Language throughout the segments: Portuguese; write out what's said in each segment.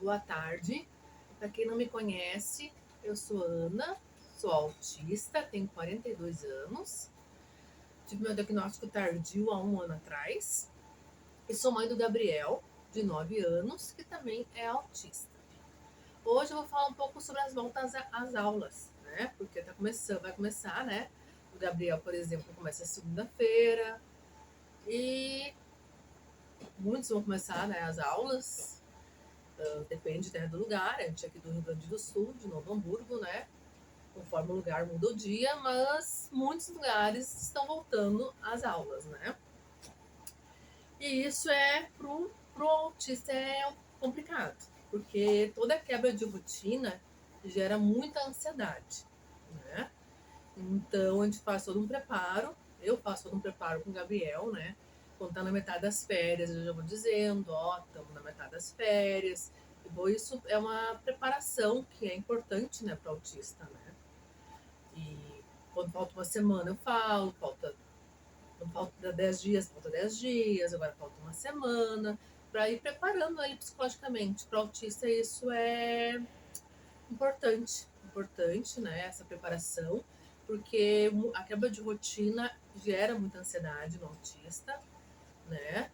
Boa tarde. Para quem não me conhece, eu sou Ana, sou autista, tenho 42 anos. Tive meu diagnóstico tardio há um ano atrás. E sou mãe do Gabriel, de 9 anos, que também é autista. Hoje eu vou falar um pouco sobre as voltas às aulas, né? Porque vai começar, né? O Gabriel, por exemplo, começa segunda-feira e muitos vão começar, né, as aulas. Depende, né, do lugar. A gente é aqui do Rio Grande do Sul, de Novo Hamburgo, né? Conforme o lugar muda o dia, mas muitos lugares estão voltando às aulas, né? E isso pro autista é complicado, porque toda quebra de rotina gera muita ansiedade, né? Então a gente faz todo um preparo, eu faço todo um preparo com o Gabriel, né? Quando tá na metade das férias, eu já vou dizendo, ó, estamos na metade das férias. E bom, isso é uma preparação que é importante, né, para o autista, né? E quando falta uma semana eu falo, não falta 10 dias, falta 10 dias, agora falta uma semana, para ir preparando ele psicologicamente. Para o autista isso é importante, né, essa preparação, porque a quebra de rotina gera muita ansiedade no autista, né,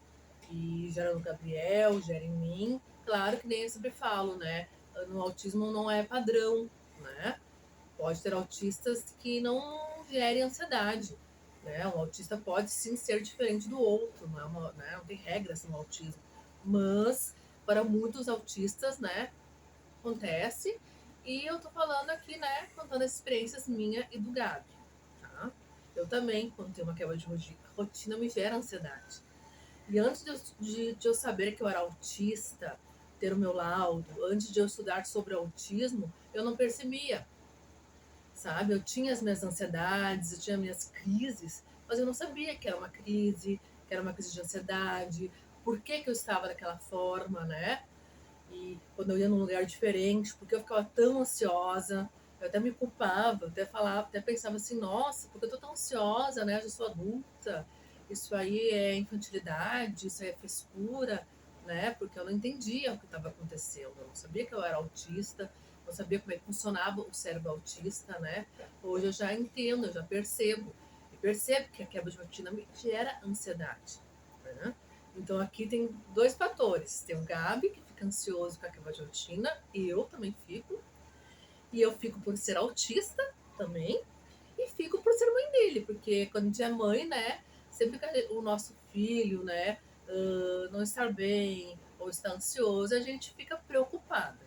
e gera no Gabriel, gera em mim. Claro que nem eu sempre falo, né, no autismo não é padrão, né, pode ter autistas que não gerem ansiedade, né, um autista pode sim ser diferente do outro, não tem regras no autismo, mas para muitos autistas, né, acontece. E eu tô falando aqui, né, contando as experiências minha e do Gabi, tá? Eu também, quando tenho uma quebra de rotina, me gera ansiedade. E antes de eu saber que eu era autista, ter o meu laudo, antes de eu estudar sobre autismo, eu não percebia, sabe? Eu tinha as minhas ansiedades, eu tinha minhas crises, mas eu não sabia que era uma crise, que era uma crise de ansiedade, por que eu estava daquela forma, né? E quando eu ia num lugar diferente, porque eu ficava tão ansiosa, eu até me culpava, até falava, até pensava assim, nossa, porque eu tô tão ansiosa, né? Eu já sou adulta, isso aí é infantilidade, isso aí é frescura, né? Porque eu não entendia o que estava acontecendo, eu não sabia que eu era autista, não sabia como é que funcionava o cérebro autista, né? Hoje eu já entendo, eu já percebo, e percebo que a quebra de rotina me gera ansiedade, né? Então aqui tem dois fatores. Tem o Gabi, que fica ansioso com a quebra de rotina, e eu também fico. E eu fico por ser autista também, e fico por ser mãe dele, porque quando a gente é mãe, né, sempre que o nosso filho, né, não estar bem ou está ansioso, a gente fica preocupada.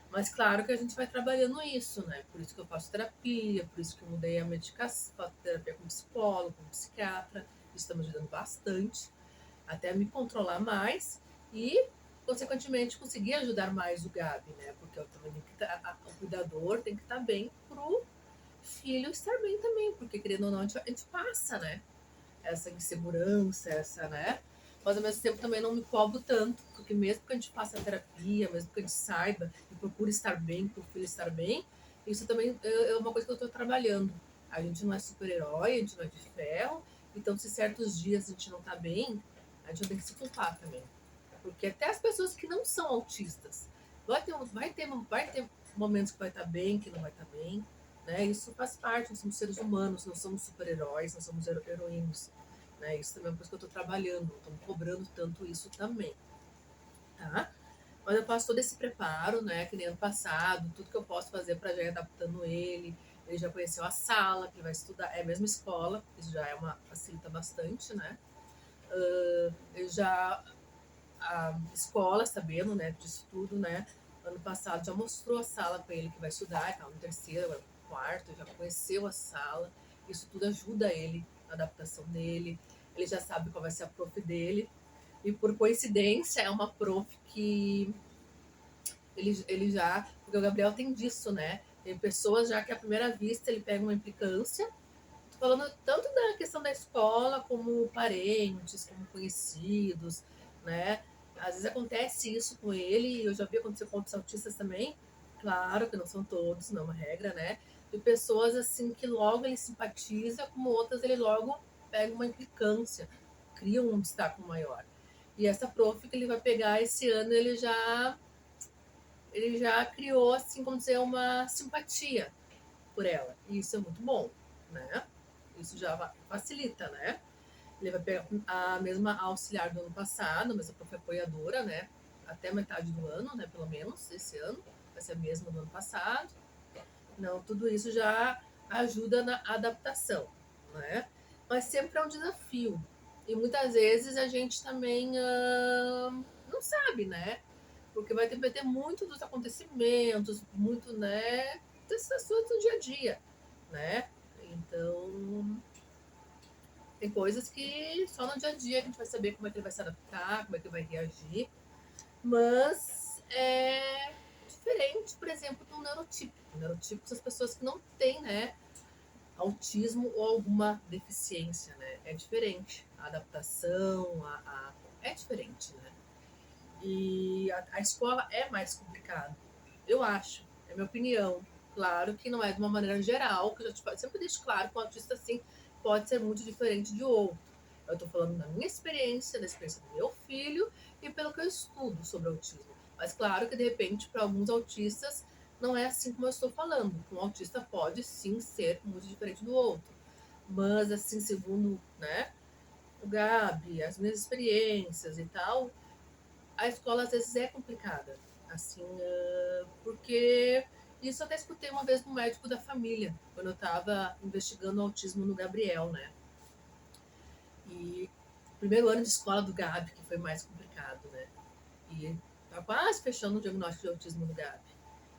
Mas claro que a gente vai trabalhando isso, né? Por isso que eu faço terapia, por isso que eu mudei a medicação, faço terapia com psicólogo, com psiquiatra, isso está me ajudando bastante até me controlar mais e, consequentemente, conseguir ajudar mais o Gabi, né? Porque eu também o cuidador tem que estar bem pro filho estar bem também, porque querendo ou não, a gente passa, né? Essa insegurança, essa, né? Mas ao mesmo tempo também não me cobro tanto, porque mesmo que a gente faça terapia, mesmo que a gente saiba e procure estar bem, para o filho estar bem, isso também é uma coisa que eu estou trabalhando. A gente não é super-herói, a gente não é de ferro, então se certos dias a gente não está bem, a gente tem que se culpar também. Porque até as pessoas que não são autistas, vai ter momentos que vai estar bem, que não vai estar bem, né? Isso faz parte, nós somos seres humanos, não somos super-heróis, não somos heroínos, né? Isso também é uma coisa que eu estou trabalhando, não estou cobrando tanto isso também, tá? Mas eu faço todo esse preparo, né? Que nem ano passado, tudo que eu posso fazer para já ir adaptando ele. Ele já conheceu a sala, que ele vai estudar, é a mesma escola, isso já facilita bastante, né? Ele já a escola, sabendo, né, disso tudo, né? Ano passado já mostrou a sala para ele que vai estudar, estava no terceiro, agora no quarto, já conheceu a sala. Isso tudo ajuda ele na adaptação dele. Ele já sabe qual vai ser a prof dele. E por coincidência é uma prof que ele já. Porque o Gabriel tem disso, né? Tem pessoas já que à primeira vista ele pega uma implicância. Tô falando tanto da questão da escola, como parentes, como conhecidos, né? Às vezes acontece isso com ele, eu já vi acontecer com outros autistas também. Claro que não são todos, não é uma regra, né? De pessoas assim que logo ele simpatiza, como outras ele logo pega uma implicância, cria um obstáculo maior. E essa prof que ele vai pegar esse ano, ele já ele já criou, assim, como dizer, uma simpatia por ela. E isso é muito bom, né? Isso já facilita, né? Ele vai pegar a mesma auxiliar do ano passado, a mesma apoiadora, né? Até metade do ano, né? Pelo menos, esse ano. Vai ser a mesma do ano passado. Não, tudo isso já ajuda na adaptação, né? Mas sempre é um desafio. E muitas vezes a gente também não sabe, né? Porque vai depender muito dos acontecimentos, muito, né? Dessas coisas do dia a dia, né? Então, tem coisas que só no dia a dia a gente vai saber como é que ele vai se adaptar, como é que ele vai reagir. Mas é diferente, por exemplo, do neurotípico. O neurotípico são as pessoas que não têm, né, autismo ou alguma deficiência, né? É diferente. A adaptação, é diferente, né? E a escola é mais complicada. Eu acho, é minha opinião. Claro que não é de uma maneira geral, que eu já sempre deixo claro que o autista, assim, pode ser muito diferente de outro. Eu estou falando da minha experiência, da experiência do meu filho e pelo que eu estudo sobre autismo. Mas claro que, de repente, para alguns autistas, não é assim como eu estou falando. Um autista pode, sim, ser muito diferente do outro. Mas, assim, segundo, né, o Gabi, as minhas experiências e tal, a escola às vezes é complicada, assim, porque isso eu até escutei uma vez no médico da família, quando eu estava investigando o autismo no Gabriel, né? E o primeiro ano de escola do Gabi, que foi mais complicado, né? E tá quase fechando o diagnóstico de autismo no Gabi.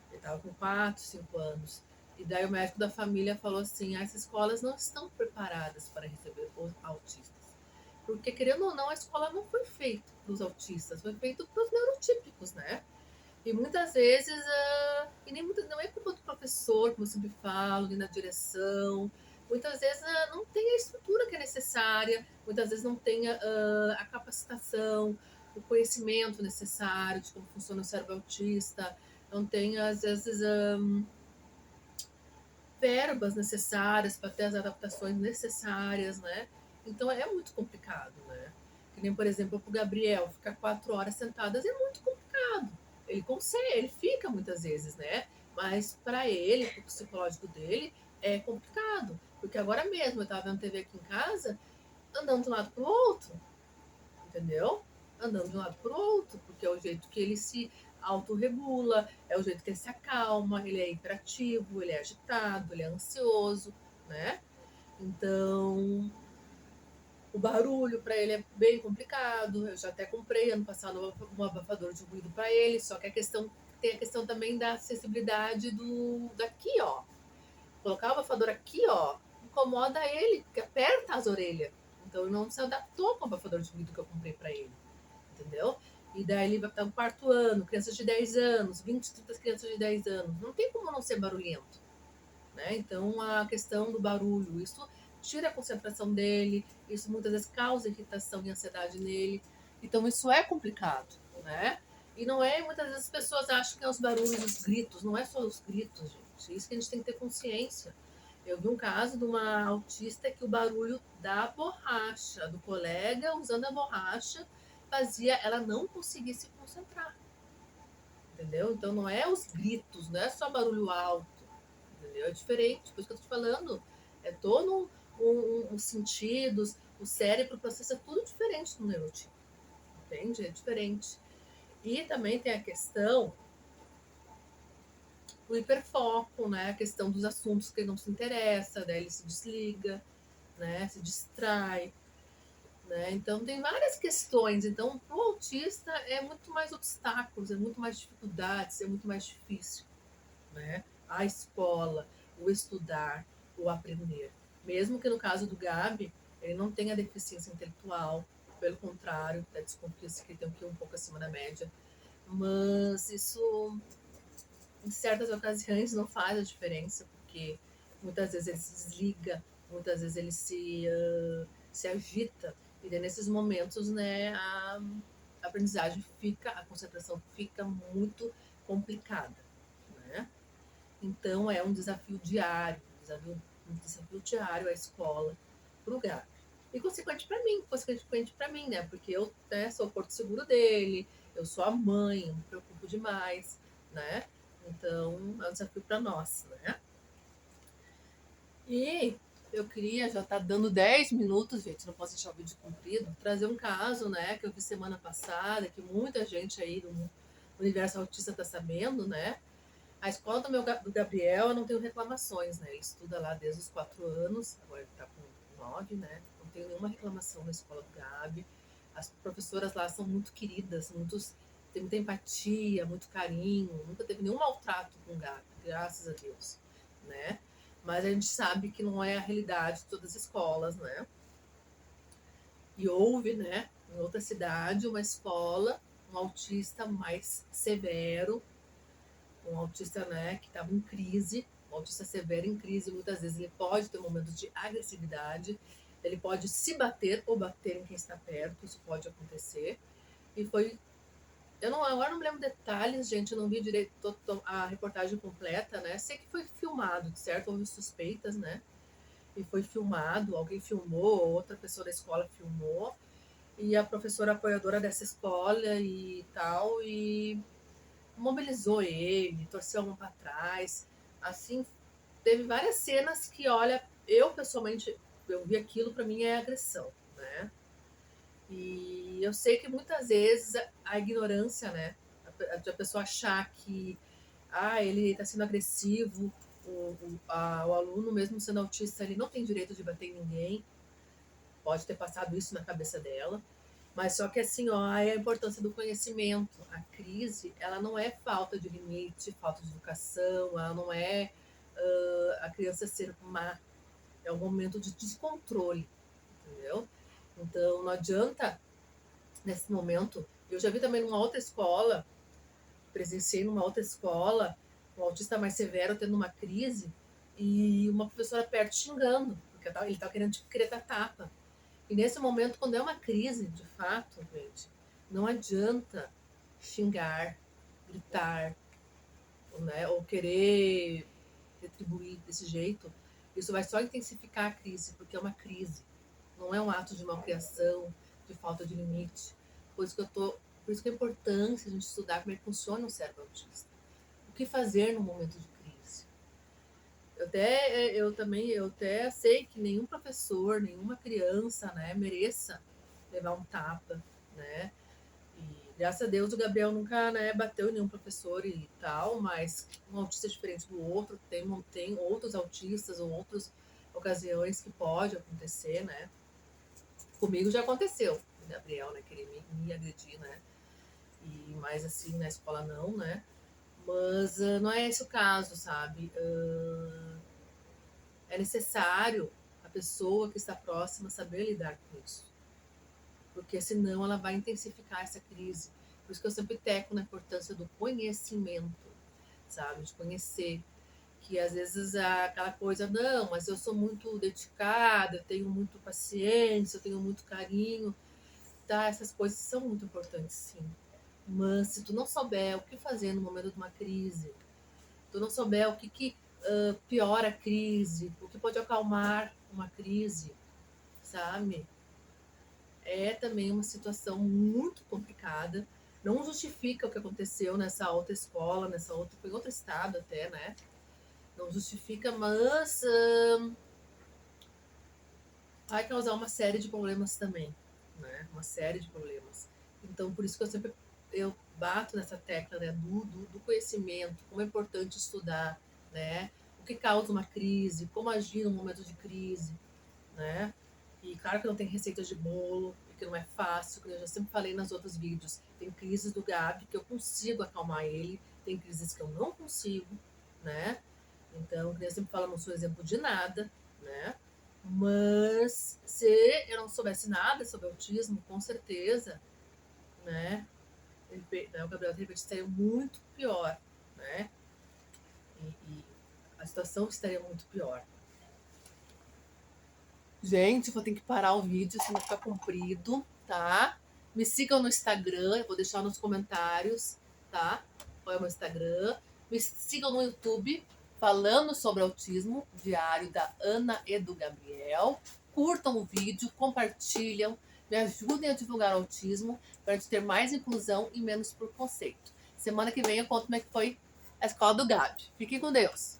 Ele estava com 4, 5 anos. E daí o médico da família falou assim: as escolas não estão preparadas para receber os autistas. Porque, querendo ou não, a escola não foi feita para os autistas, foi feita para os neurotípicos, né? E muitas vezes, e nem muitas, não é culpa do professor, como eu sempre falo, nem da direção. Muitas vezes não tem a estrutura que é necessária, muitas vezes não tem a capacitação, o conhecimento necessário de como funciona o cérebro autista, não tem, às vezes, verbas necessárias para ter as adaptações necessárias, né? Então é muito complicado, né? Que nem, por exemplo, para o Gabriel, ficar 4 horas sentadas é muito complicado. Ele consegue, ele fica muitas vezes, né? Mas para ele, para o psicológico dele, é complicado. Porque agora mesmo eu estava vendo TV aqui em casa, andando de um lado para o outro, entendeu? Andando de um lado para o outro, porque é o jeito que ele se autorregula, é o jeito que ele se acalma, ele é hiperativo, ele é agitado, ele é ansioso, né? Então, o barulho para ele é bem complicado. Eu já até comprei ano passado um abafador de ruído para ele, só que a questão tem a questão também da acessibilidade do daqui, ó. Colocar o abafador aqui, ó, incomoda ele, porque aperta as orelhas. Então ele não se adaptou com o abafador de ruído que eu comprei para ele, entendeu? E daí ele vai estar no quarto ano, crianças de 10 anos, 20, 30 crianças de 10 anos. Não tem como não ser barulhento, né? Então a questão do barulho, isso tira a concentração dele, isso muitas vezes causa irritação e ansiedade nele. Então isso é complicado, né? E não é, muitas vezes as pessoas acham que é os barulhos, os gritos, não é só os gritos, gente. Isso que a gente tem que ter consciência. Eu vi um caso de uma autista que o barulho da borracha, do colega usando a borracha, fazia ela não conseguir se concentrar. Entendeu? Então não é os gritos, não é só barulho alto, entendeu? É diferente, por isso que eu tô te falando. É todo os sentidos, o cérebro processa tudo diferente no neurotipo, entende? É diferente. E também tem a questão do hiperfoco, né? A questão dos assuntos que ele não se interessa, daí ele se desliga, né? Se distrai, né? Então tem várias questões. Então, para o autista é muito mais obstáculos, é muito mais dificuldades, é muito mais difícil, né? A escola, o estudar, o aprender. Mesmo que no caso do Gabi, ele não tenha deficiência intelectual, pelo contrário, da desconfiança que ele tem um um pouco acima da média. Mas isso, em certas ocasiões, não faz a diferença, porque muitas vezes ele se desliga, muitas vezes ele se agita, e nesses momentos, né, a aprendizagem fica, a concentração fica muito complicada, né? Então é um desafio diário, um desafio diário à escola para o Gabi. E consequente para mim, né? Porque eu, né, sou o porto seguro dele, eu sou a mãe, eu me preocupo demais, né? Então, é um desafio para nós, né? E eu queria, já tá dando 10 minutos, gente, não posso deixar o vídeo comprido, trazer um caso, né, que eu vi semana passada, que muita gente aí do universo autista tá sabendo, né? A escola do Gabriel, eu não tenho reclamações, né? Ele estuda lá desde os 4 anos, agora ele tá com 9, né? Não tenho nenhuma reclamação na escola do Gabi. As professoras lá são muito queridas, tem muita empatia, muito carinho, nunca teve nenhum maltrato com o Gabi, graças a Deus, né? Mas a gente sabe que não é a realidade de todas as escolas, né? E houve, né, em outra cidade, uma escola, um autista mais severo, um autista, né, que estava em crise, um autista severo em crise, muitas vezes ele pode ter momentos de agressividade, ele pode se bater ou bater em quem está perto, isso pode acontecer. E foi, agora não me lembro detalhes, gente, eu não vi direito a reportagem completa, né? Sei que foi filmado, certo? Houve suspeitas, né? E foi filmado, alguém filmou, outra pessoa da escola filmou, e a professora apoiadora dessa escola e tal, e mobilizou ele, torceu a mão para trás, assim, teve várias cenas que, olha, eu pessoalmente, eu vi aquilo, para mim é agressão, né? E eu sei que muitas vezes a ignorância, né, a pessoa achar que ele está sendo agressivo, o aluno, mesmo sendo autista, ele não tem direito de bater em ninguém, pode ter passado isso na cabeça dela. Mas só que assim, ó, é a importância do conhecimento. A crise, ela não é falta de limite, falta de educação, ela não é a criança ser má. É um momento de descontrole, entendeu? Então, não adianta, nesse momento... Eu já vi também numa outra escola, presenciei numa outra escola, um autista mais severo tendo uma crise e uma professora perto xingando, porque ele estava querendo querer dar tapa. E nesse momento, quando é uma crise, de fato, gente, não adianta xingar, gritar, né, ou querer retribuir desse jeito. Isso vai só intensificar a crise, porque é uma crise. Não é um ato de malcriação, de falta de limite. Por isso que é importante a gente estudar como é que funciona o cérebro autista. O que fazer no momento de crise. Eu até sei que nenhum professor, nenhuma criança, né, mereça levar um tapa, né? E graças a Deus o Gabriel nunca, né, bateu em nenhum professor e tal, mas um autista é diferente do outro, tem outros autistas ou outras ocasiões que pode acontecer, né? Comigo já aconteceu, o Gabriel, né, querer me agredir, né? Mas assim, na escola não, né? Mas não é esse o caso, sabe? É necessário a pessoa que está próxima saber lidar com isso, porque senão ela vai intensificar essa crise. Por isso que eu sempre teco na importância do conhecimento, sabe? De conhecer. Que às vezes aquela coisa, não, mas eu sou muito dedicada, eu tenho muito paciência, eu tenho muito carinho, tá? Essas coisas são muito importantes, sim. Mas se tu não souber o que fazer no momento de uma crise, tu não souber o que piora a crise, o que pode acalmar uma crise, sabe? É também uma situação muito complicada. Não justifica o que aconteceu nessa outra escola, foi em outro estado até, né? Não justifica, mas vai causar uma série de problemas também, né? Uma série de problemas. Então, por isso que eu bato nessa tecla, né, do conhecimento, como é importante estudar, né? O que causa uma crise, como agir no momento de crise, né? E claro que não tem receitas de bolo, e que não é fácil, que eu já sempre falei nos outros vídeos. Tem crises do Gabi que eu consigo acalmar ele, tem crises que eu não consigo, né? Então, eu sempre falo, não sou exemplo de nada, né? Mas se eu não soubesse nada sobre autismo, com certeza, né? O Gabriel de repente estaria muito pior, né? E a situação estaria muito pior. Gente, vou ter que parar o vídeo, senão fica comprido, tá? Me sigam no Instagram, eu vou deixar nos comentários, tá? Qual é o meu Instagram? Me sigam no YouTube, falando sobre autismo, diário da Ana e do Gabriel. Curtam o vídeo, compartilham, me ajudem a divulgar o autismo para a gente ter mais inclusão e menos preconceito. Semana que vem eu conto como é que foi a escola do Gabi. Fiquem com Deus.